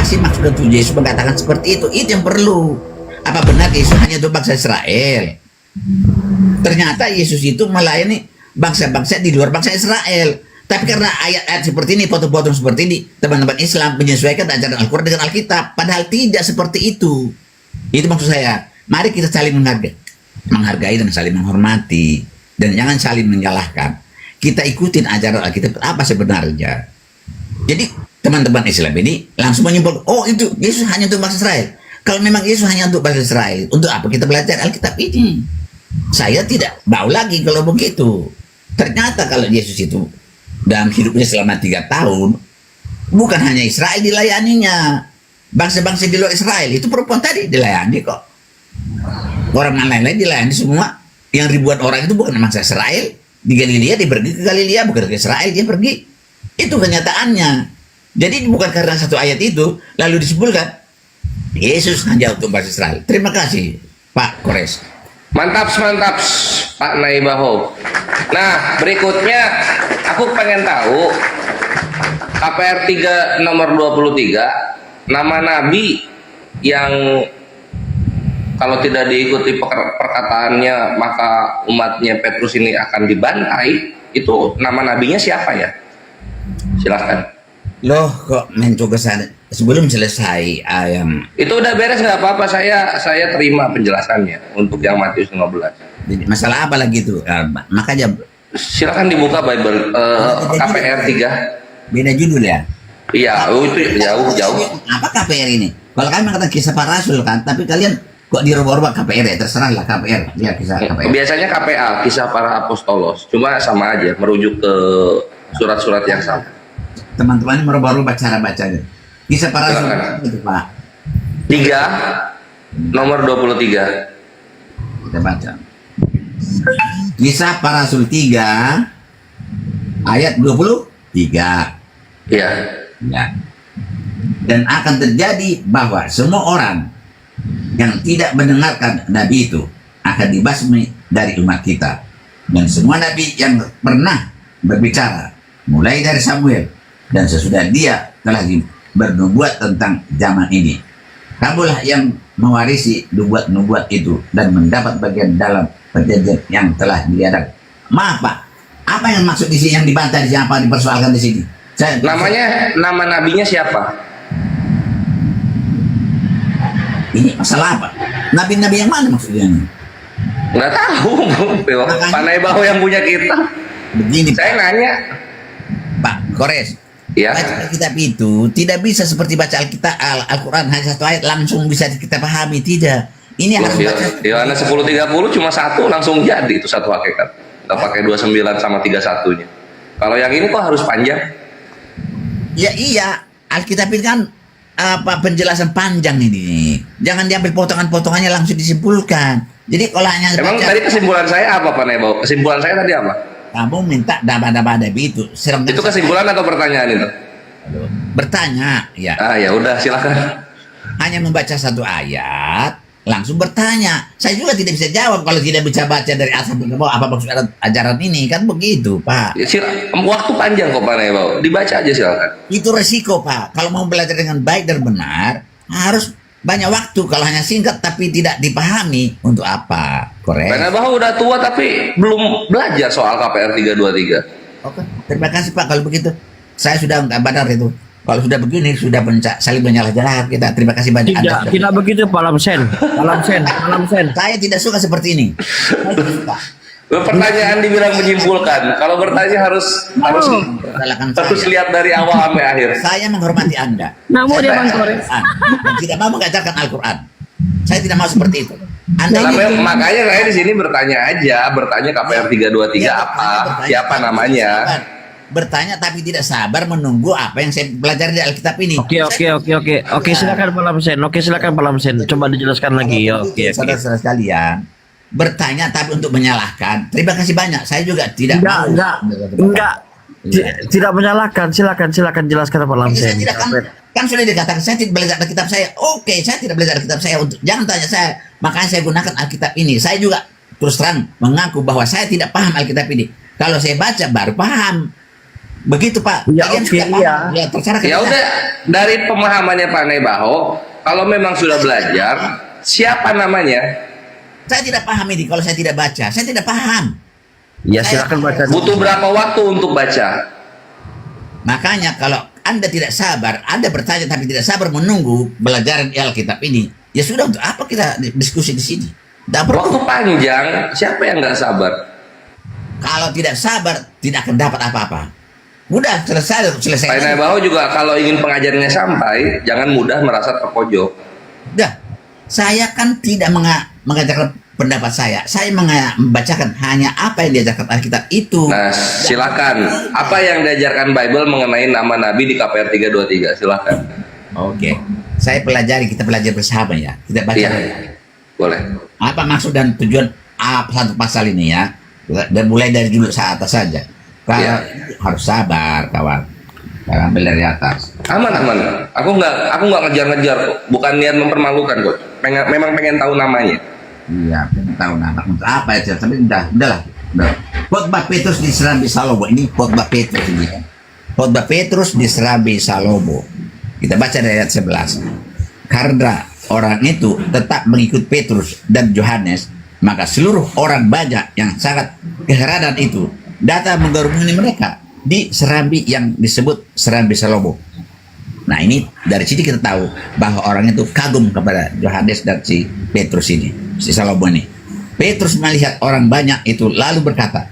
sih maksud Tuhan Yesus mengatakan seperti itu? Itu yang perlu. Apa benar Yesus hanya untuk bangsa Israel? Ternyata Yesus itu melayani bangsa-bangsa di luar bangsa Israel. Tapi karena ayat-ayat seperti ini, potong-potong seperti ini, teman-teman Islam menyesuaikan ajaran Al-Quran dengan Alkitab. Padahal tidak seperti itu. Itu maksud saya. Mari kita saling menghargai dan saling menghormati. Dan jangan saling menyalahkan. Kita ikutin ajaran Alkitab apa sebenarnya. Jadi teman-teman Islam ini langsung menyimpulkan, oh itu Yesus hanya untuk bangsa Israel. Kalau memang Yesus hanya untuk bangsa Israel, untuk apa kita belajar Alkitab ini? Saya tidak mau lagi kalau begitu. Ternyata kalau Yesus itu dalam hidupnya selama 3 tahun, bukan hanya Israel dilayaninya, bangsa-bangsa di luar Israel itu perempuan tadi dilayani kok. Orang lain-lain dilayani semua. Yang ribuan orang itu bukan bangsa Israel. Di Galilea dia pergi ke Galilea, bukan ke Israel dia pergi. Itu kenyataannya. Jadi bukan karena satu ayat itu lalu disebutkan Yesus hanya untuk bangsa Israel. Terima kasih Pak Kores. Mantap, mantap Pak Naibaho. Nah, berikutnya aku pengen tahu KPR 3 nomor 23, nama nabi yang kalau tidak diikuti perkataannya maka umatnya Petrus ini akan dibantai, itu nama nabinya siapa ya? Silahkan. Loh kok mencoba sana sebelum selesai ayam. Itu udah beres nggak apa-apa, saya terima penjelasannya untuk yang Matius 15. Jadi, masalah apa lagi itu? Makanya Silahkan dibuka Bible KPR 3. beda judul ya. Iya, itu jauh. Apa KPR ini? Kalau kami mengatakan kisah para rasul kan, tapi kalian kok dirubah-rubah KPR ya? Terserah lah KPR. Ya kisah KPR. Biasanya KPA, kisah para apostolos. Cuma sama aja, merujuk ke surat-surat yang sama. Teman-teman merubah-rubah cara bacanya. Kisah para rasul itu Pak. 3 nomor 23. Kita baca. Kisah para rasul 3 ayat 23. Iya. Ya. Dan akan terjadi bahwa semua orang yang tidak mendengarkan nabi itu akan dibasmi dari umat kita. Dan semua nabi yang pernah berbicara mulai dari Samuel dan sesudah dia telah bernubuat tentang zaman ini. Kamulah yang mewarisi nubuat-nubuat itu dan mendapat bagian dalam perjanjian yang telah dilihat. Maaf Pak, apa yang maksud di sini, yang dibantah di sini, apa dipersoalkan di sini? Nama nabinya siapa? Ini masalah apa? Nabi-nabi yang mana maksudnya? Nggak tahu, Pak Naibaho yang punya kitab. Begini Saya nanya. Pak Kores, Ya. baca Alkitab itu tidak bisa seperti baca Alkitab Al-Quran hanya satu ayat langsung bisa kita pahami, tidak. Ini harus baca. Yohanes 10:30 cuma satu langsung jadi itu satu hakikat. Kita pakai 29 sama 31-nya. Kalau yang ini kok harus panjang? Ya iya, Alkitab ini kan apa penjelasan panjang ini. Jangan diambil potongan-potongannya langsung disimpulkan. Jadi kalau hanya Emang baca, tadi kesimpulan saya apa Pak Naibaho? Kesimpulan saya tadi apa? kamu minta daba-daba itu. Itu kesimpulan atau pertanyaan itu? Bertanya, ya. Ya udah silakan. Hanya membaca satu ayat langsung bertanya. Saya juga tidak bisa jawab kalau tidak bisa baca dari atas sampai ke bawah apa maksud ajaran ini, kan begitu Pak. Waktu panjang kok Pak Naibaho. Dibaca aja silakan. Itu resiko Pak. Kalau mau belajar dengan baik dan benar harus banyak waktu. Kalau hanya singkat tapi tidak dipahami, untuk apa? Korek. Pak Naibaho udah tua tapi belum belajar soal KPR 323. Oke, terima kasih Pak. Kalau begitu saya sudah nggak badar itu. Kalau sudah begini sudah saling menyalah-nyalahkan kita. Terima kasih banyak. Tidak begitu Pak Lamsen. Saya tidak suka seperti ini. Saya tidak suka. Pertanyaan dibilang menyimpulkan. Kalau bertanya harus lihat dari awal sampai akhir. Saya menghormati Anda. Namun dia Bang Kores. Dan tidak mau mengajarkan Al-Quran. Saya tidak mau seperti itu. Anda Makanya saya di sini bertanya aja, bertanya KPR 323 apa, siapa namanya. Bertanya tapi tidak sabar menunggu apa yang saya pelajari di Alkitab ini. Oke, silakan Pak Lamsen. Silakan Pak Lamsen. Coba dijelaskan lagi. Oke. Saudara-saudara sekalian, bertanya tapi untuk menyalahkan. Terima kasih banyak. Saya juga tidak tidak menyalahkan. Silakan jelaskan Pak Lamsen. Saya tidak kan sudah dikatakan saya tidak belajar Alkitab saya. Oke, saya tidak belajar Alkitab saya. Jangan tanya saya. Makanya saya gunakan Alkitab ini. Saya juga terus terang mengaku bahwa saya tidak paham Alkitab ini. Kalau saya baca baru paham. Begitu Pak. Ya, Kalian oke, sudah paham. iya. Ya, terserah Ya kita. udah, dari pemahamannya Pak Nebaho, kalau memang sudah belajar, siapa namanya? Saya tidak paham ini kalau saya tidak baca. Saya tidak paham. Ya silakan baca. Butuh berapa waktu untuk baca? Makanya kalau Anda tidak sabar, Anda bertanya tapi tidak sabar menunggu belajaran Alkitab ini, ya sudah, untuk apa kita diskusi di sini? Tidak perlu. Waktu panjang, siapa yang nggak sabar? Kalau tidak sabar, tidak akan dapat apa-apa. Udah selesai. Pak Nebaho juga kalau ingin pengajarannya sampai, jangan mudah merasa terpojok. Udah, saya kan tidak mengajarkan pendapat saya. Saya membacakan hanya apa yang diajarkan Alkitab itu. Nah, silakan. Apa yang diajarkan Bible mengenai nama Nabi di KPR 323? Silakan. Oke, saya pelajari, kita pelajari bersama ya. Kita baca. Iya, boleh. Apa maksud dan tujuan apa satu pasal ini ya? Dan mulai dari dulu saat atas saja. Kalau Iya. harus sabar, kawan. Jangan ambil dari atas. Aman. Aku nggak ngejar-ngejar kok. Bukan niat mempermalukan kok. Memang pengen tahu namanya. Iya, pengen tahu nama untuk apa ya? Tapi udahlah. Khotbah Petrus di Serambi Salomo. Ini khotbah Petrus ini. Khotbah Petrus di Serambi Salomo. Kita baca dari ayat 11. Karena orang itu tetap mengikut Petrus dan Yohanes, maka seluruh orang banyak yang sangat keheranan itu datang menggerumuni mereka di serambi yang disebut Serambi Salomo. Nah, ini dari sini kita tahu bahwa orang itu kagum kepada Yohanes dan si Petrus ini, si Salomo ini. Petrus melihat orang banyak itu lalu berkata,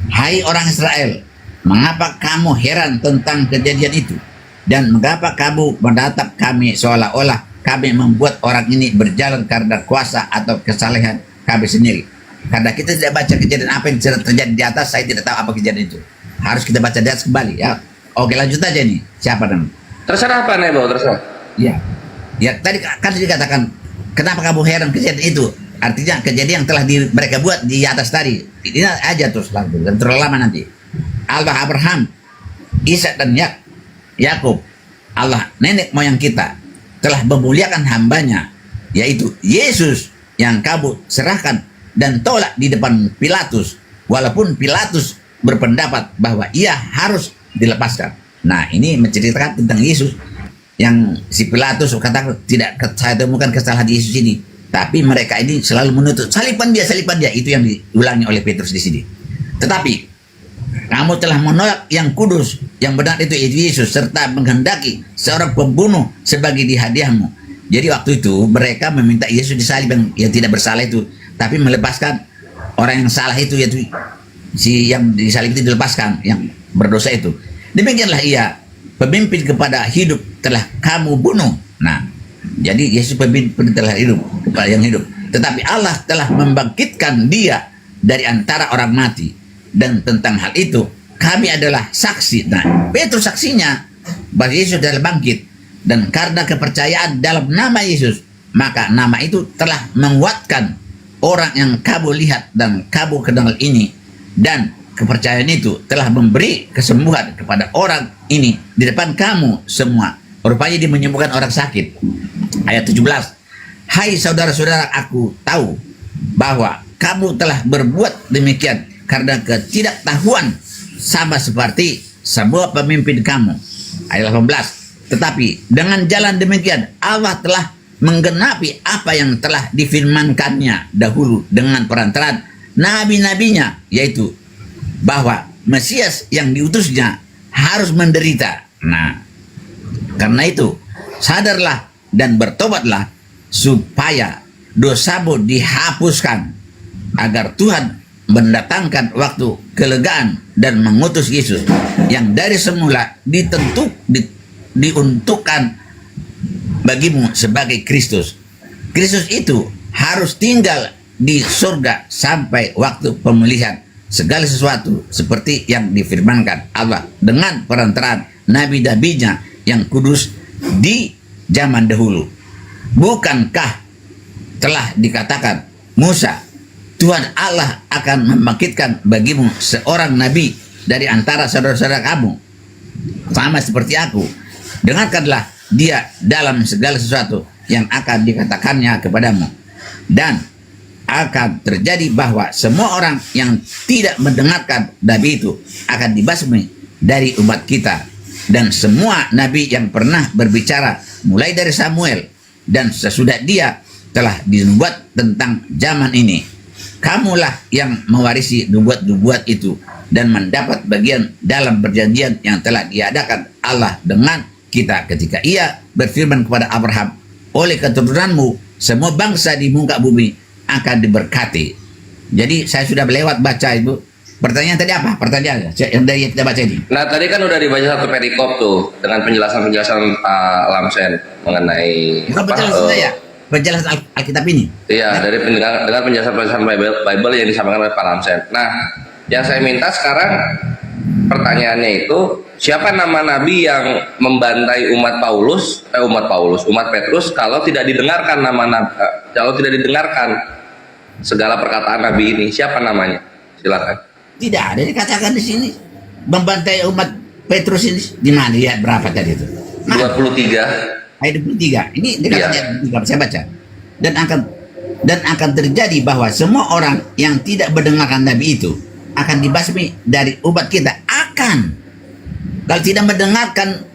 "Hai orang Israel, mengapa kamu heran tentang kejadian itu? Dan mengapa kamu menatap kami seolah-olah kami membuat orang ini berjalan karena kuasa atau kesalehan kami sendiri?" Karena kita tidak baca kejadian apa yang terjadi di atas, saya tidak tahu apa kejadian itu. Harus kita baca di atas kembali ya. Oke, lanjut aja nih. Siapa namanya? Terserah Pak Nebaho, terserah. Ya. Ya, tadi kan dikatakan, kenapa kamu heran kejadian itu? Artinya kejadian yang telah mereka buat di atas tadi. Ini aja terus langsung, dan terlalu lama nanti. Allah Abraham, Ishak dan Yakub, Allah nenek moyang kita telah memuliakan hambanya, yaitu Yesus yang kamu serahkan dan tolak di depan Pilatus, walaupun Pilatus berpendapat bahwa ia harus dilepaskan. Nah, ini menceritakan tentang Yesus yang si Pilatus katakan, tidak saya temukan kesalahan Yesus ini, tapi mereka ini selalu menuntut salibkan dia. Itu yang diulangi oleh Petrus di sini. Tetapi kamu telah menolak yang kudus, yang benar itu Yesus, serta menghendaki seorang pembunuh sebagai hadiahmu. Jadi waktu itu mereka meminta Yesus disalib yang tidak bersalah itu, tapi melepaskan orang yang salah itu, yaitu si yang disalib itu dilepaskan, yang berdosa itu. Demikianlah ia, pemimpin kepada hidup telah kamu bunuh. Nah, jadi Yesus pemimpin telah hidup kepada yang hidup. Tetapi Allah telah membangkitkan dia dari antara orang mati. Dan tentang hal itu kami adalah saksi. Nah, Petrus saksinya bahwa Yesus adalah bangkit. Dan karena kepercayaan dalam nama Yesus, maka nama itu telah menguatkan orang yang kamu lihat dan kamu kenal ini. Dan kepercayaan itu telah memberi kesembuhan kepada orang ini di depan kamu semua. Rupanya dia menyembuhkan orang sakit. Ayat 17. Hai saudara-saudara, aku tahu bahwa kamu telah berbuat demikian karena ketidaktahuan, sama seperti semua pemimpin kamu. Ayat 18. Tetapi dengan jalan demikian Allah telah menggenapi apa yang telah difirmankannya dahulu dengan perantaraan nabi-nabinya, yaitu bahwa Mesias yang diutusnya harus menderita. Nah, karena itu sadarlah dan bertobatlah supaya dosamu dihapuskan, agar Tuhan mendatangkan waktu kelegaan dan mengutus Yesus yang dari semula diuntukkan bagimu sebagai Kristus. Kristus itu harus tinggal di surga sampai waktu pemulihan segala sesuatu, seperti yang difirmankan Allah dengan perantaraan nabi-nabinya yang kudus di zaman dahulu. Bukankah telah dikatakan Musa, Tuhan Allah akan membangkitkan bagimu seorang nabi dari antara saudara-saudara kamu, sama seperti aku. Dengarkanlah dia dalam segala sesuatu yang akan dikatakannya kepadamu. Dan akan terjadi bahwa semua orang yang tidak mendengarkan nabi itu akan dibasmi dari umat kita. Dan semua nabi yang pernah berbicara mulai dari Samuel dan sesudah dia telah dinubuat tentang zaman ini. Kamulah yang mewarisi nubuat-nubuat itu dan mendapat bagian dalam perjanjian yang telah diadakan Allah dengan kita ketika ia berfirman kepada Abraham, oleh keturunanmu semua bangsa di muka bumi akan diberkati. Jadi saya sudah lewat baca itu. Pertanyaan tadi apa? Pertanyaan yang dari kita baca ini. Nah, tadi kan udah dibaca satu perikop tuh dengan penjelasan-penjelasan Pak Lamsen mengenai Bukan penjelasan saya, penjelasan Alkitab ini. Iya, dari dengan penjelasan Bible yang disampaikan oleh Pak Lamsen. Nah, yang saya minta sekarang pertanyaannya itu, siapa nama nabi yang membantai umat Petrus kalau tidak didengarkan kalau tidak didengarkan segala perkataan nabi ini? Siapa namanya? Silakan. Tidak ada dikatakan di sini membantai umat Petrus ini. Di mana ya, berapa tadi itu? 23. Ayat 23. Ini dikatakan saya baca. Dan akan terjadi bahwa semua orang yang tidak mendengarkan nabi itu akan dibasmi dari umat kita. Kalau tidak mendengarkan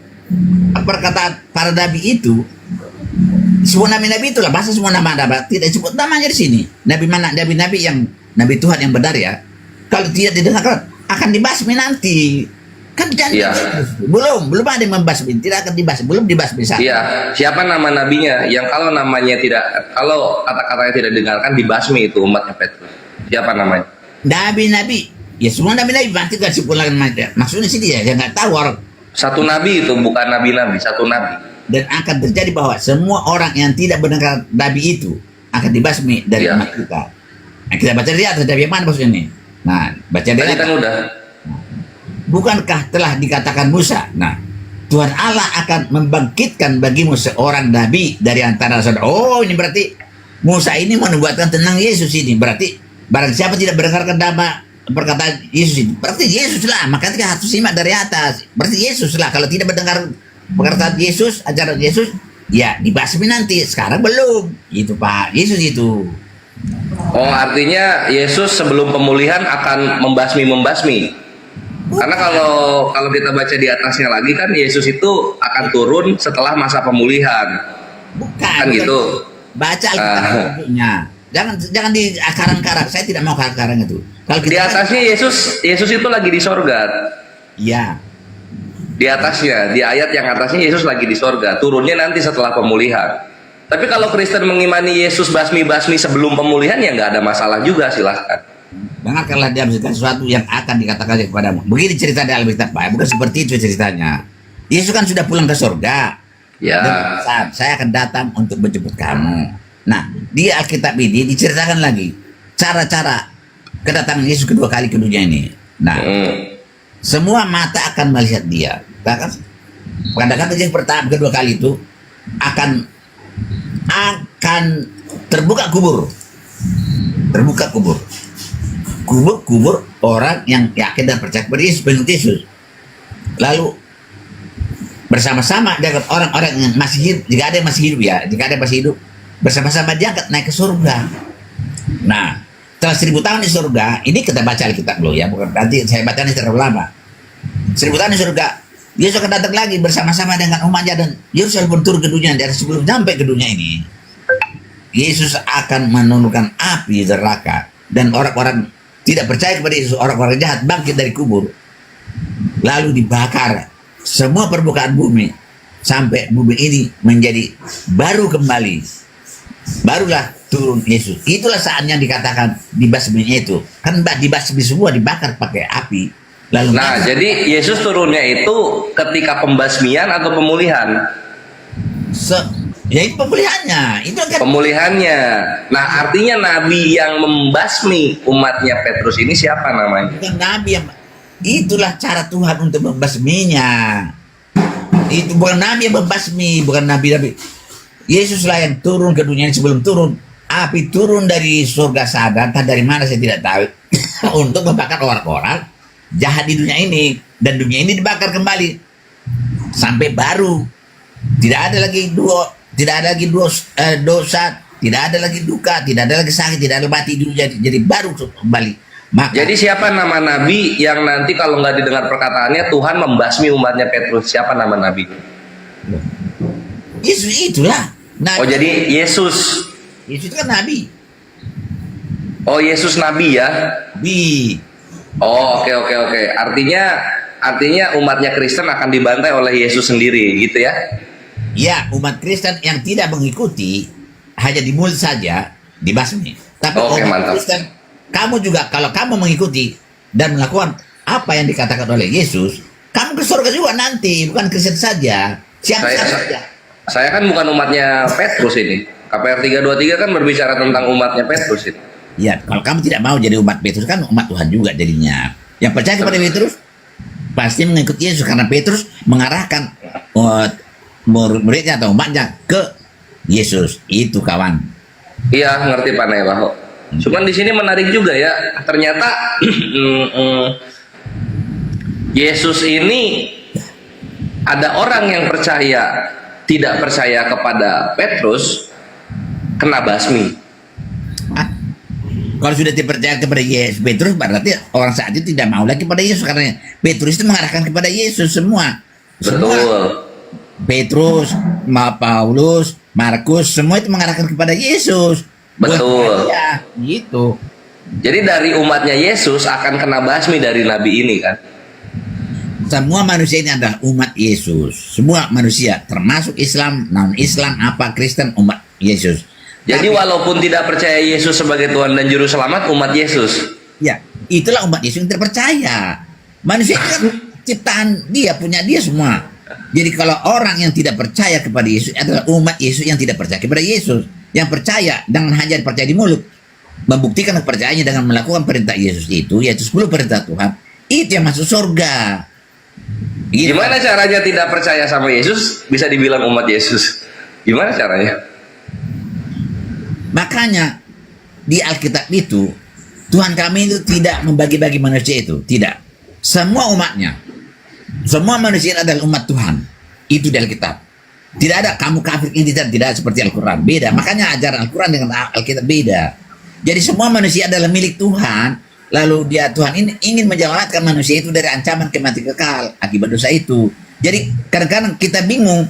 perkataan para nabi itu, semua nabi-nabi itulah, bahasa semua nama tidak disebut namanya di sini. Nabi mana? Nabi-nabi yang nabi Tuhan yang benar ya. Kalau tidak didengarkan akan dibasmi nanti. Kan janji. Iya. Belum ada yang membasmi, tidak akan dibasmi, belum dibasmi saat. Iya, siapa nama nabinya yang kalau kalau kata-katanya tidak didengarkan dibasmi itu umatnya Petrus? Siapa namanya? Nabi-nabi. Ya semua nabi-nabi pasti gak sepulang maksudnya sih dia nggak tahu orang. Satu nabi itu bukan nabi-nabi, satu nabi. Dan akan terjadi bahwa semua orang yang tidak mendengar nabi itu akan dibasmi dari Iya. umat kita. Nah, kita baca di atas dari mana maksudnya ini? Nah, baca di Tadi atas. kan udah. Bukankah telah dikatakan Musa? Nah, Tuhan Allah akan membangkitkan bagimu seorang nabi dari antara saudara. Oh, ini berarti Musa ini mau membuatkan tentang Yesus ini. Berarti barang siapa tidak mendengarkan nama perkataan Yesus ini, berarti Yesus lah. Makanya kita harus simak dari atas. Berarti Yesus lah. Kalau tidak mendengar perkataan Yesus, ajaran Yesus, ya dibasmi nanti. Sekarang belum. Itu Pak, Yesus itu. Oh, artinya Yesus sebelum pemulihan akan membasmi. Karena kalau kita baca di atasnya lagi kan Yesus itu akan turun setelah masa pemulihan. Bukan. Kan gitu. Baca Alkitabnya. Jangan di karang-karang. Saya tidak mau karang-karang itu. Kalau Di atasnya Yesus itu lagi di sorga. Iya. Di atasnya, di ayat yang atasnya Yesus lagi di sorga. Turunnya nanti setelah pemulihan. Tapi kalau Kristen mengimani Yesus basmi sebelum pemulihan ya nggak ada masalah juga, silahkan. Dengarkanlah dia segala sesuatu yang akan dikatakan kepadamu. Begini cerita di Alkitab, Pak. Bukan seperti itu ceritanya. Yesus kan sudah pulang ke surga. Ya. Dan saat saya akan datang untuk menjemput kamu. Nah, di Alkitab ini diceritakan lagi cara-cara kedatangan Yesus kedua kali ke dunia ini. Nah, semua mata akan melihat dia. Kadang-kadang yang pertama, kedua kali itu akan terbuka kubur. Kubur orang yang yakin dan percaya kepada Yesus, pengikut Yesus. Lalu bersama-sama dengan orang-orang yang masih hidup, jika ada yang masih hidup, bersama-sama diangkat naik ke surga. Nah, setelah 1000 tahun di surga, ini kita baca Alkitab loh ya, bukan nanti saya baca ini terlalu lama. 1000 tahun di surga, Yesus akan datang lagi bersama-sama dengan umatnya dan Yerusalem pun turun ke dunia. Dan sebelum sampai ke dunia ini, Yesus akan menurunkan api neraka dan orang-orang tidak percaya kepada Yesus, orang-orang jahat bangkit dari kubur, lalu dibakar semua permukaan bumi sampai bumi ini menjadi baru kembali. Barulah turun Yesus. Itulah saatnya dikatakan dibasminya itu. Kan dibasmi semua, dibakar pakai api. Lalu jadi Yesus turunnya itu ketika pembasmian atau pemulihan? Ya itu pemulihannya. Itu kan pemulihannya. Nah, artinya nabi yang membasmi umatnya Petrus ini siapa namanya? bukan nabi yang, itulah cara Tuhan untuk membasminya. Itu bukan nabi yang membasmi, bukan nabi-nabi. Yesuslah yang turun ke dunia ini. Sebelum turun, api turun dari surga sana, entah dari mana saya tidak tahu, untuk membakar orang-orang jahat di dunia ini, dan dunia ini dibakar kembali sampai baru. Tidak ada lagi dosa, tidak ada lagi duka, tidak ada lagi sakit, tidak ada mati dulu, jadi baru kembali. Maka Jadi siapa nama nabi yang nanti kalau nggak didengar perkataannya Tuhan membasmi umatnya Petrus? Siapa nama nabi? Yesus itulah. Nabi. Oh jadi Yesus. Yesus itu kan nabi. Oh Yesus nabi ya. Nabi. Oh oke. Artinya umatnya Kristen akan dibantai oleh Yesus sendiri gitu ya? Ya, umat Kristen yang tidak mengikuti hanya di mulut saja dibasmi. Tapi Oke, umat mantap. Kristen, kamu juga kalau kamu mengikuti dan melakukan apa yang dikatakan oleh Yesus, kamu ke surga juga nanti, bukan Kristen saja. Siapa saja. Saya kan bukan umatnya Petrus ini. KPR 323 kan berbicara tentang umatnya Petrus itu. Ya, kalau kamu tidak mau jadi umat Petrus kan umat Tuhan juga jadinya. Yang percaya kepada Petrus pasti mengikuti Yesus karena Petrus mengarahkan murid-muridnya atau umatnya ke Yesus. Itu kawan. Iya, ngerti Pak Baho. Cuman di sini menarik juga ya. Ternyata Yesus ini ada orang yang tidak percaya kepada Petrus kena basmi. Kalau sudah dipercaya kepada Yesus, Petrus berarti orang saat itu tidak mau lagi kepada Yesus karena Petrus itu mengarahkan kepada Yesus semua. Semua. Betul. Petrus, Paulus, Markus, semua itu mengarahkan kepada Yesus. Betul. Ya, gitu. Jadi dari umatnya Yesus akan kena basmi dari nabi ini kan. Semua manusia ini adalah umat Yesus. Semua manusia, termasuk Islam, non-Islam, apa Kristen, umat Yesus. Jadi walaupun tidak percaya Yesus sebagai Tuhan dan Juru Selamat, umat Yesus. Ya, itulah umat Yesus yang terpercaya. Manusia itu kan ciptaan dia, punya dia semua. Jadi kalau orang yang tidak percaya kepada Yesus adalah umat Yesus yang tidak percaya kepada Yesus. Yang percaya dengan hanya percaya di mulut, membuktikan kepercayaannya dengan melakukan perintah Yesus itu, yaitu 10 perintah Tuhan, itu yang masuk surga. Gitu. Gimana caranya tidak percaya sama Yesus bisa dibilang umat Yesus? Gimana caranya? Makanya di Alkitab itu Tuhan kami itu tidak membagi-bagi manusia itu, tidak. Semua umatnya, semua manusia adalah umat Tuhan. Itu di Alkitab. Tidak ada kamu kafir ini tidak seperti Al-Quran, beda. Makanya ajaran Al-Quran dengan Alkitab beda. Jadi semua manusia adalah milik Tuhan. Lalu Tuhan ini ingin menyelamatkan manusia itu dari ancaman kematian kekal akibat dosa itu. Jadi kadang-kadang kita bingung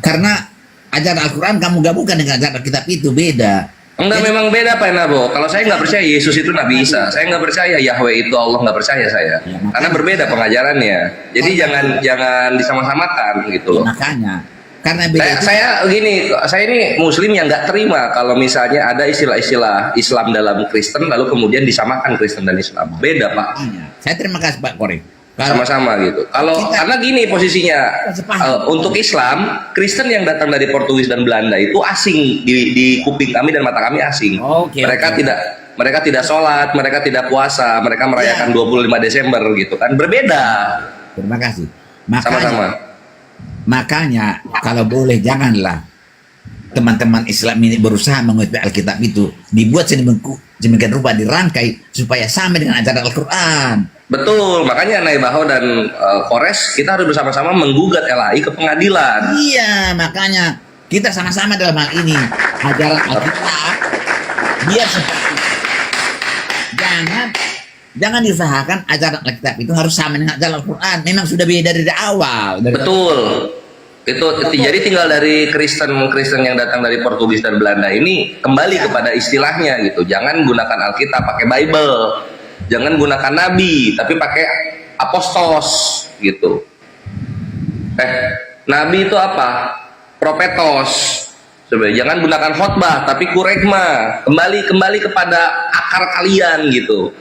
karena ajaran Al-Quran kamu gabungkan dengan ajaran Alkitab itu beda. Enggak, memang beda Pak Nabo. Kalau saya nggak percaya Yesus itu Nabi Isa, saya nggak percaya Yahweh itu Allah, nggak percaya saya. Ya, Karena berbeda pengajarannya. Jadi jangan disama-samakan gitu loh. Makanya karena beda itu, Saya ini Muslim yang nggak terima kalau misalnya ada istilah-istilah Islam dalam Kristen lalu kemudian disamakan Kristen dan Islam. Beda Pak. saya terima kasih Pak Korek. Kalau Sama-sama gitu. Karena gini posisinya untuk Islam, Kristen yang datang dari Portugis dan Belanda itu asing di kuping kami dan mata kami asing. Oke, Mereka tidak sholat, mereka tidak puasa, mereka merayakan 25 Desember gitu kan. Berbeda. terima kasih. Sama-sama. Makanya kalau boleh janganlah teman-teman Islam ini berusaha mengikuti Alkitab itu dibuat sedemikian rupa, dirangkai supaya sama dengan ajaran Al-Quran. Betul, makanya Nai Baho dan Kores kita harus bersama-sama menggugat LAI ke pengadilan. Iya, makanya kita sama-sama dalam hal ini ajaran Alkitab biar seperti jangan diusahakan ajaran Alkitab itu harus sama dengan ajaran Al-Quran. Memang sudah beda dari awal. Betul. Itu jadi tinggal dari Kristen yang datang dari Portugis dan Belanda ini kembali kepada istilahnya gitu. Jangan gunakan Alkitab pakai Bible. Jangan gunakan nabi, tapi pakai apostos gitu. Nabi itu apa? Propetos. Sebenarnya jangan gunakan khotbah, tapi kuregma. Kembali kepada akar kalian gitu.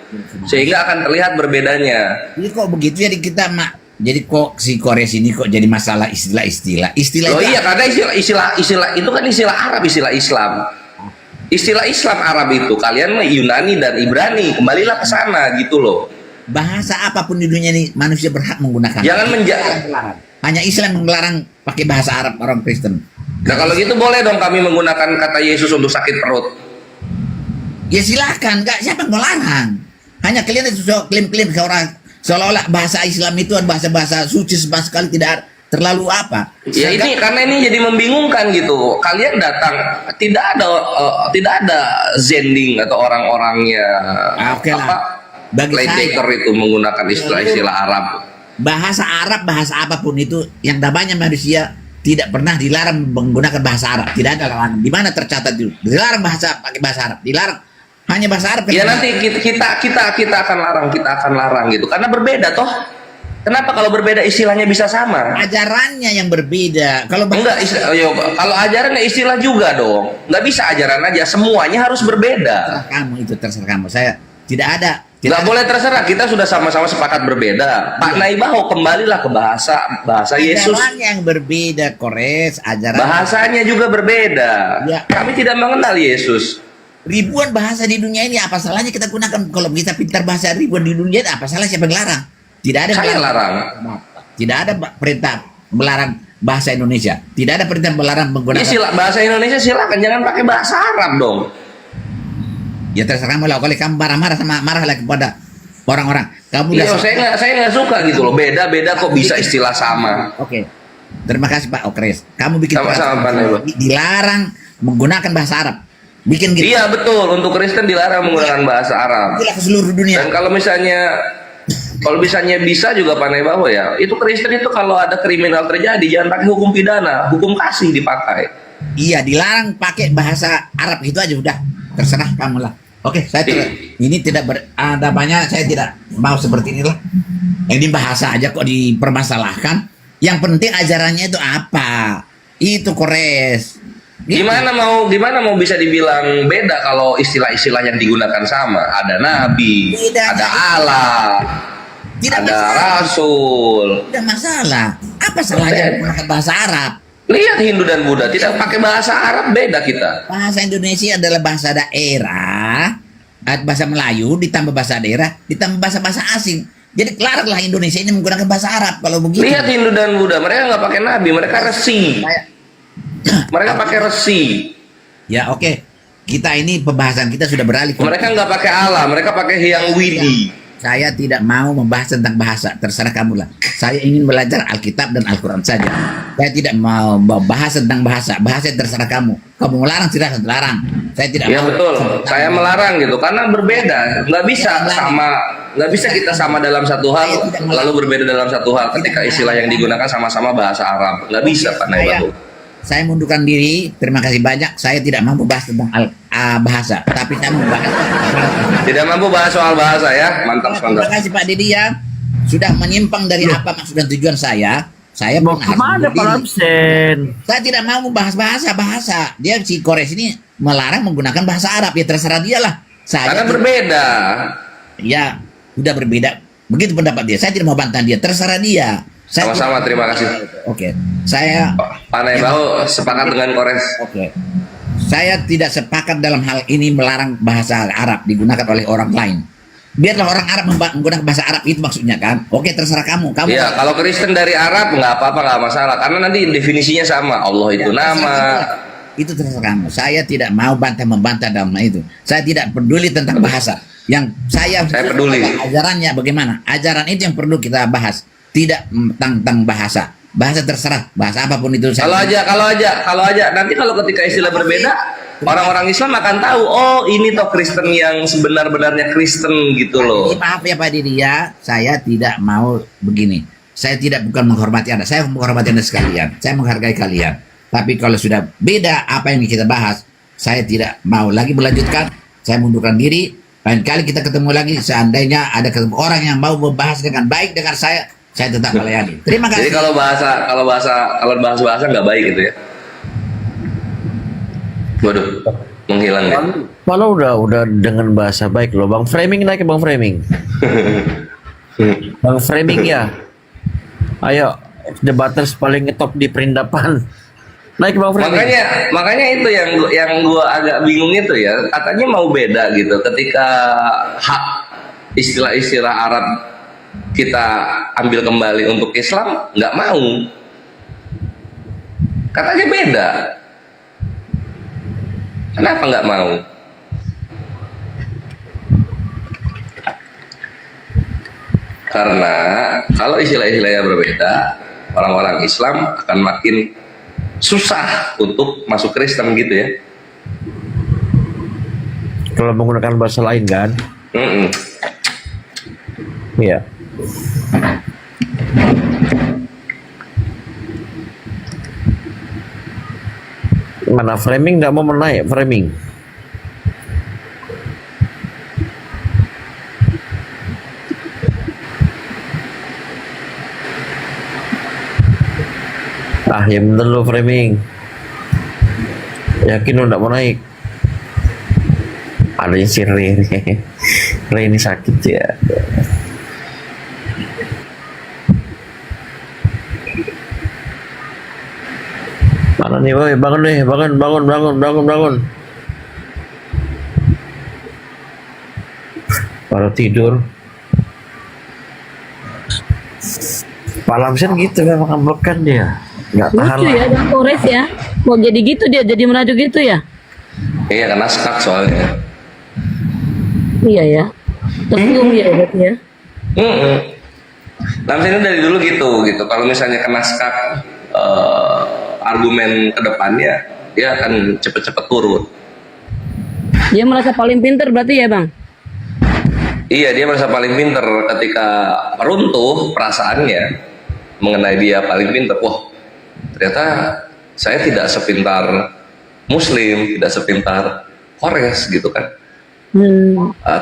Sehingga akan terlihat berbedanya. Jadi kok begitu jadi kita jadi kok si Kores ini kok jadi masalah istilah-istilah. Oh iya, karena istilah itu kan istilah Arab, istilah Islam. Istilah Islam Arab itu kalian Yunani dan Ibrani, kembalilah ke sana gitu loh. Bahasa apapun di dunia ini manusia berhak menggunakan. Jangan hanya Islam yang melarang pakai bahasa Arab orang Kristen. Nah kalau gitu boleh dong kami menggunakan kata Yesus untuk sakit perut. Ya silahkan, siapa yang melarang? Hanya kalian itu klaim-klaim seolah-olah bahasa Islam itu bahasa suci sama sekali tidak terlalu apa? Ya ini karena ini jadi membingungkan gitu. Kalian datang tidak ada zending atau orang-orangnya Oke lah. Bagi playmaker saya, itu menggunakan istilah-istilah Arab. bahasa Arab, bahasa apapun itu yang namanya manusia tidak pernah dilarang menggunakan bahasa Arab. Tidak ada larangan. Di mana tercatat itu? Dilarang pakai bahasa Arab. Dilarang hanya bahasa Arab. Ya nanti kita akan larang gitu karena berbeda toh. Kenapa kalau berbeda istilahnya bisa sama? Ajarannya yang berbeda. Kalau Enggak, kalau ajarannya istilah juga dong. Nggak bisa ajaran aja, semuanya harus berbeda. terserah kamu. Saya tidak ada. Nggak boleh terserah, kita sudah sama-sama sepakat berbeda. Pak Naibaho kembalilah ke bahasa Yesus. Ajaran yang berbeda, Kores. Ajaran Bahasanya juga berbeda. Ya. Kami tidak mengenal Yesus. ribuan bahasa di dunia ini, apa salahnya kita gunakan? Kalau kita pintar bahasa ribuan di dunia, apa salah siapa yang larang? Tidak ada Saya larang. Tidak ada perintah melarang bahasa Indonesia. Tidak ada perintah melarang menggunakan. Bahasa Indonesia silakan, jangan pakai bahasa Arab dong. Ya terserah kamu lah. Kalau kamu marah-marah marahlah kepada orang-orang. Kamu Iya, udah saya nggak suka gitu loh. Beda-beda kok bisa istilah sama. Oke. Terima kasih Pak Okres. Kamu bikin Sama-sama, Pak Naibaho. dilarang menggunakan bahasa Arab. Bikin gitu. Iya betul, untuk Kristen dilarang menggunakan bahasa Arab. Itulah ke seluruh dunia. Dan kalau misalnya bisa juga Pak Naibaho ya, itu Kristen itu kalau ada kriminal terjadi jangan pakai hukum pidana, hukum kasih dipakai. Iya, dilarang pakai bahasa Arab itu aja udah. Terserah kamu lah. Oke, ini tidak ada banyak, saya tidak mau seperti inilah. Ini bahasa aja kok dipermasalahkan. Yang penting ajarannya itu apa? Itu Kores. Gimana mau bisa dibilang beda kalau istilah-istilah yang digunakan sama? Ada nabi, ada Allah, ada rasul. Tidak masalah. Apa salahnya menggunakan bahasa Arab? Lihat Hindu dan Buddha tidak pakai bahasa Arab, beda kita. Bahasa Indonesia adalah bahasa daerah, bahasa Melayu ditambah bahasa daerah, ditambah bahasa asing. Jadi laranglah Indonesia ini menggunakan bahasa Arab kalau begitu. Lihat Hindu dan Buddha, mereka nggak pakai nabi, mereka resi. Mereka pakai resi. Ya oke. Kita ini pembahasan kita sudah beralih. Mereka nggak pakai Allah, mereka pakai Hyang Widi. Saya tidak mau membahas tentang bahasa, terserah kamu lah. Saya ingin belajar Alkitab dan Al-Quran saja. Saya tidak mau membahas tentang bahasa. Bahasa terserah kamu. Kamu melarang, silahkan larang. Saya tidak Ya mau. betul, saya melarang gitu karena berbeda. Nggak bisa kita sama dalam satu hal lalu berbeda dalam satu hal ketika istilah yang digunakan sama-sama bahasa Arab. Nggak bisa Pak Naibaho. Saya mundurkan diri. Terima kasih banyak. Saya tidak mampu bahas tentang bahasa, tapi saya membahas. Tidak mampu bahas soal bahasa ya, mantap. Terima kasih Pak Didi ya. Sudah menyimpang dari apa maksud dan tujuan saya. Saya Mau harus kemana mundur Pak diri. Lamsen? Saya tidak mau membahas bahasa. Dia si Kores ini melarang menggunakan bahasa Arab. Ya terserah dia lah. Karena berbeda. Ya, udah berbeda. Begitu pendapat dia. Saya tidak mau bantah dia. Terserah dia. Sama-sama, terima kasih. Oke. Saya Pak Naibaho sepakat dengan Kores. Oke. Saya tidak sepakat dalam hal ini melarang bahasa Arab digunakan oleh orang lain. Biarlah orang Arab menggunakan bahasa Arab, itu maksudnya kan. Oke, terserah kamu. Iya, kalau Kristen dari Arab nggak apa-apa, nggak masalah. Karena nanti definisinya sama. Allah itu nama. Itu terserah kamu. Saya tidak mau membantah dalam itu. Saya tidak peduli tentang bahasa. Yang saya peduli. Ajarannya bagaimana? Ajaran itu yang perlu kita bahas. Tidak tentang bahasa. Bahasa terserah. Bahasa apapun itu. Kalau aja. Nanti kalau ketika istilah berbeda, orang-orang Islam akan tahu. Oh, ini toh Kristen yang sebenar-benarnya Kristen gitu loh. Maaf ya Pak Didi ya. Saya tidak mau begini. Saya bukan menghormati Anda. Saya menghormati Anda sekalian. Saya menghargai kalian. Tapi kalau sudah beda apa yang kita bahas, saya tidak mau lagi melanjutkan. Saya mundurkan diri. Lain kali kita ketemu lagi. Seandainya ada ketemu orang yang mau membahas dengan baik dengan saya tetap melayani. Terima kasih. Jadi kalau bahasa nggak baik gitu ya. Waduh, menghilang ya. Kalau udah dengan bahasa baik loh, Bang Framing naik Bang Framing. Bang Framing ya. Ayo, debaters paling top di perindapan. Naik Bang Framing. Makanya itu yang gua agak bingung itu ya. Katanya mau beda gitu ketika hak istilah-istilah Arab kita ambil kembali untuk Islam, nggak mau. Katanya beda. Kenapa nggak mau? Karena kalau istilah-istilahnya berbeda, orang-orang Islam akan makin susah untuk masuk Kristen gitu ya. Kalau menggunakan bahasa lain kan. Iya. Mana framing nggak mau menaik framing. Ah, yang bener lo framing. Yakin lo nggak mau naik? Ada yang si Re ini sakit ya. Mana nih, boy? Bangun nih, bangun. Baru tidur. Pak Lamsen gitu memang amblekan dia. Nggak tahan Lucu lah. ya Bang Kores ya. Kok jadi gitu dia, jadi merajuk gitu ya? Iya karena stuck soalnya. Iya ya. Tersium ya berarti ya. Mm-mm. Lamsen ini dari dulu gitu. Kalau misalnya kena skak argumen kedepannya, dia akan cepet-cepet turun. Dia merasa paling pinter berarti ya Bang? Iya, dia merasa paling pinter ketika runtuh perasaannya mengenai dia paling pinter. Wah, ternyata saya tidak sepintar Muslim, tidak sepintar Kores gitu kan.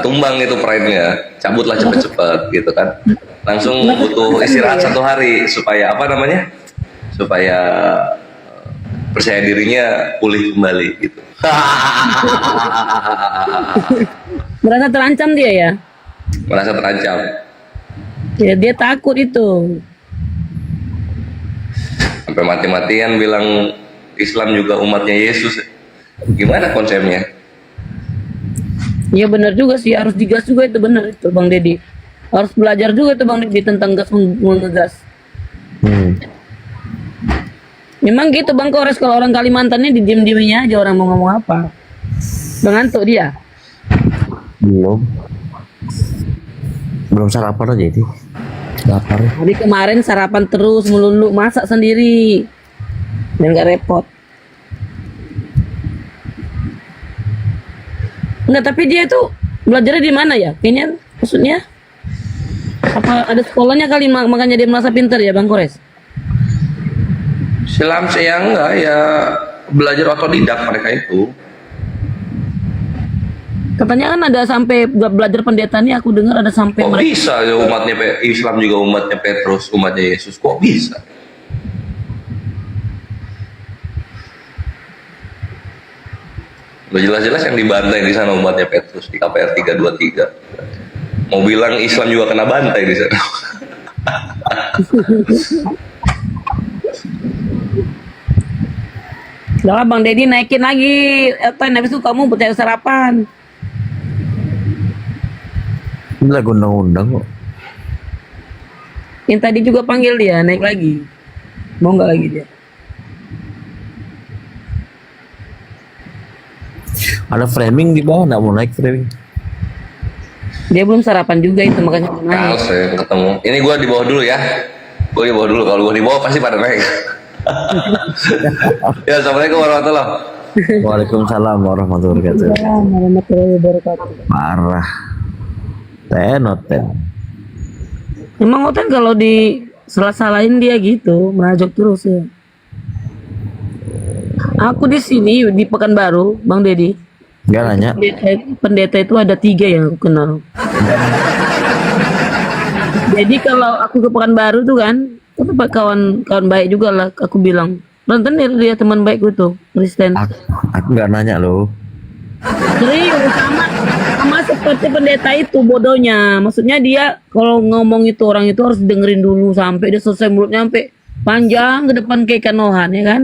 Tumbang itu pride-nya, cabutlah cepet-cepet gitu kan. Langsung butuh istirahat 1 hari supaya apa namanya? Supaya percaya dirinya pulih kembali gitu. Merasa terancam dia ya? Merasa terancam. Ya dia takut itu. Sampai mati-matian bilang Islam juga umatnya Yesus. Gimana konsepnya? Ya benar juga sih, harus digas juga itu, benar itu Bang Deddy. Harus belajar juga itu Bang Deddy tentang gas mengegas. Memang gitu Bang Kores, kalau orang Kalimantannya didiem-diemnya aja, orang mau ngomong apa. Mengantuk dia. Belum sarapan aja itu. Lapar. Tadi kemarin sarapan terus melulu, masak sendiri. Dan gak repot. Enggak, tapi dia tuh belajarnya di mana ya? Kayaknya maksudnya apa ada sekolahnya kali makanya dia merasa pintar ya Bang Kores? Islam saya enggak ya, belajar otodidak mereka itu. Katanya kan ada sampai belajar pendetanya, aku dengar ada sampai Kok bisa ya umatnya Islam juga umatnya Petrus, umatnya Yesus, kok bisa? Udah jelas-jelas yang dibantai di sana umatnya Petrus di KPR 323. Mau bilang Islam juga kena bantai di sana. Udah Bang Deddy naikin lagi, habis itu kamu percaya sarapan. Ini lagu undang-undang kok. Yang tadi juga panggil dia, naik lagi. Mau nggak lagi dia? Ada framing di bawah, nggak mau naik framing. Dia belum sarapan juga itu, makanya mau naik. Males saya ketemu. Ini gue di bawah dulu ya. Gue di bawah dulu. Kalau gue di bawah pasti pada naik. Ya, assalamualaikum warahmatullahi wabarakatuh. Waalaikumsalam warahmatullahi wabarakatuh. Warahmatullahi wabarakatuh. Parah. Tenoten. Emang Oten kalau di salah-salahin dia gitu, merajuk terus ya. Aku di sini di Pekanbaru, Bang Deddy. Enggak nanya. Pendeta itu ada 3 yang aku kenal. Jadi kalau aku ke Pekanbaru tuh kan, apa kawan baik juga lah. Aku bilang, nonton dia teman baikku tuh, Kristen. Aku nggak nanya loh. Serius sama seperti pendeta itu bodohnya. Maksudnya dia kalau ngomong itu orang itu harus dengerin dulu sampai dia selesai mulutnya sampai panjang ke depan kayak ikan lohan ya kan.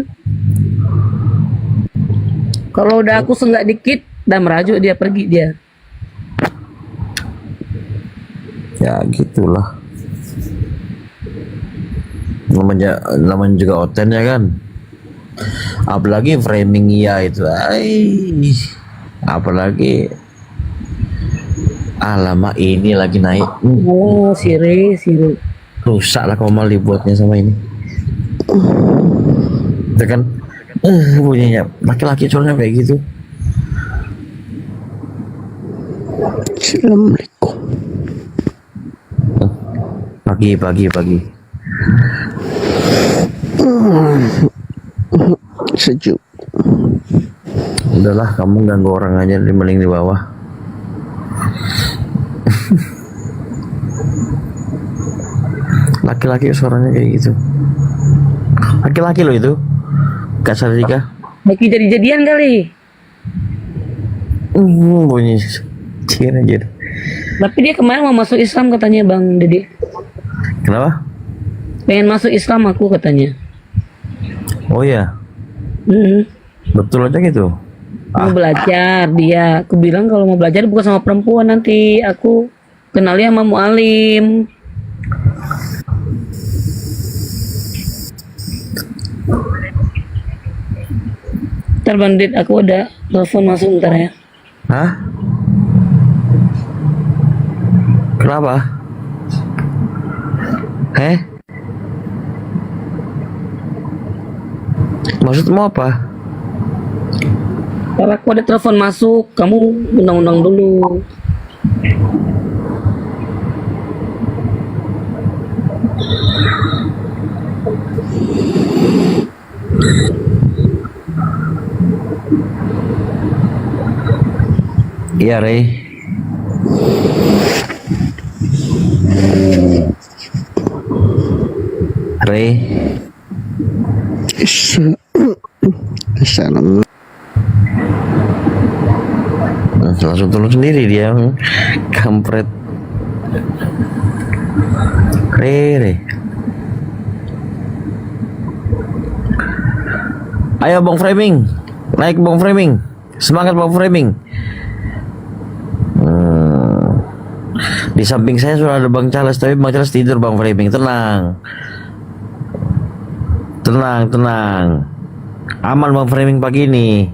Kalau udah aku senggak dikit dan merajuk dia pergi dia. Ya gitulah. Namanya juga Oten ya kan. Apalagi framing iya itu. Apalagi alamak ini lagi naik. Oh, sire. Rusak lah kalau mau dibuatnya sama ini. Itu kan bunyinya laki-laki soalnya kayak gitu. Assalamualaikum. Pagi. Sejuk. Udahlah, kamu ganggu orang aja, mending di bawah. Laki-laki suaranya kayak gitu. Laki-laki loh itu. Kak Sarika. Lagi jadi-jadian kali. Bunyi cir aja. Tapi dia kemarin mau masuk Islam katanya Bang Dede. Kenapa? Pengen masuk Islam aku katanya. Oh iya, Mm-mm. betul aja gitu. Mau belajar dia. Aku bilang kalau mau belajar bukan sama perempuan, nanti aku kenalnya sama mualim. Ntar Bang Ded, aku ada telepon masuk ntar ya. Hah? Kenapa? Maksudmu apa? Ntar aku ada telepon masuk, kamu undang-undang dulu. Iya, Rey. Rey. Salam. Langsung turun sendiri dia. Kampret. Rey. Ayo Bang Framing. Naik Bang Framing. Semangat Bang Framing. Di samping saya sudah ada Bang Charles, tapi Bang Charles tidur Bang Framing. Tenang. Aman Bang Framing pagi ini.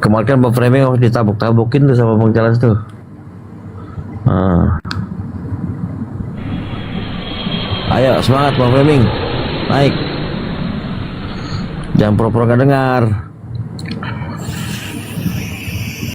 Kemarin kan Bang Framing harus ditabuk-tabukin tuh sama Bang Charles tuh. Ayo semangat Bang Framing. Naik. Jangan pura-pura gak dengar.